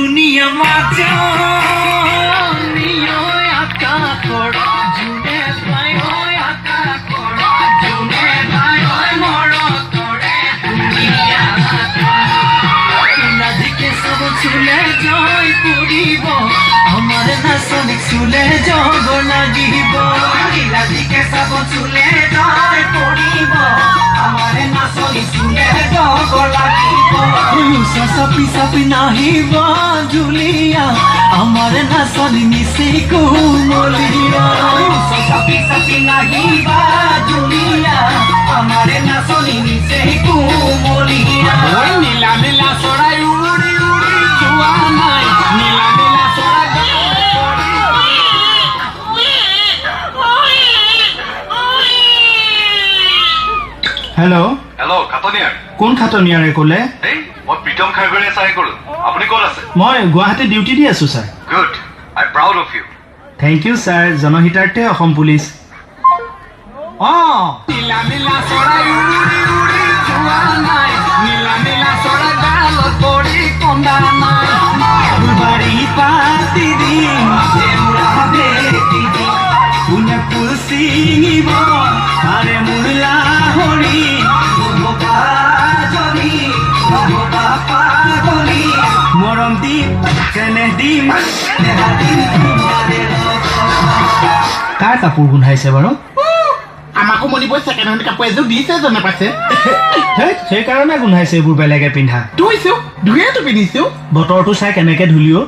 दुनिया माचा नियो आका कोड जुने भाई होय आका कोड जुने भाई होय मोरो तोड़े दुनिया माचा नदी के सब चुले जाय पुरीबो हमारे नासनिक चुले जगो लागिबो नदी के सब चुले जाय पुरीबो हमारे नासनिक चुले जगो लागिबो सापी सापी नाही जुलिया हमारे नासनी मिसी कुमलिया सापी सापी नाही जुलिया हमारे नासनी मिसी कुमलिया नीला नीला सोड़ाई उड़ी उड़ी जुआ नाई नीला नीला सोड़ा हेलो हेलो खातनियार কোন খাতনিয়াৰে ক'লে এই মই প্ৰীতম খাৰগৰে চাই ক'লো আপুনি ক'ত আছে মই গুৱাহাটী ডিউটি দি আছো sir good I proud of you thank you sir জনহিতাৰ্থে অসম পুলিচ নীলা নীলা চৰাই উৰি উৰি যোৱা নাই নীলা নীলা চৰাই ডালত পৰি কন্দা নাই বাৰী পাতি দিম দেউৰা বেটি দি কোনে ফুল ছিঙিব আৰে মুলা হৰি মৰম দিম কেনে দিম কাৰ কাপোৰ গোন্ধাইছে বাৰু আমাকো মনিবই ছেকেণ্ড হেণ্ড কাপোৰ এযোৰ দিছে জানে পাইছে সেইকাৰণে গোন্ধাইছে এইবোৰ বেলেগে পিন্ধা ধুইছো ধুয়েতো পিন্ধিছো বতৰটো চাই কেনেকে ধুলিও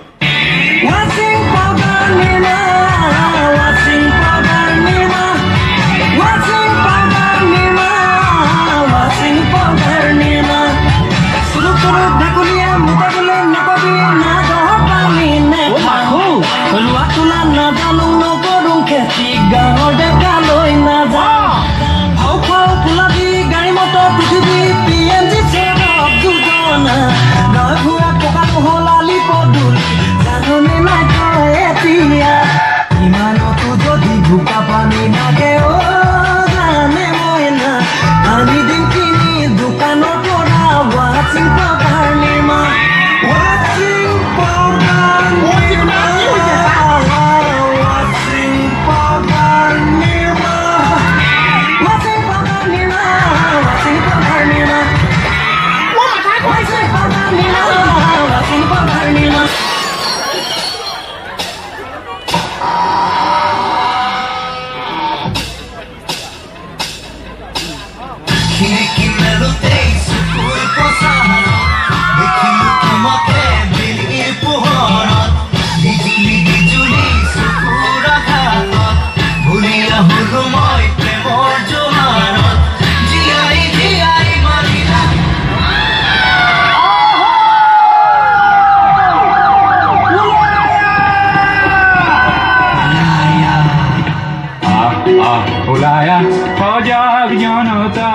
बुलाया फौजा जनता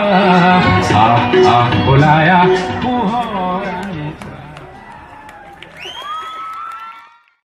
बुलाया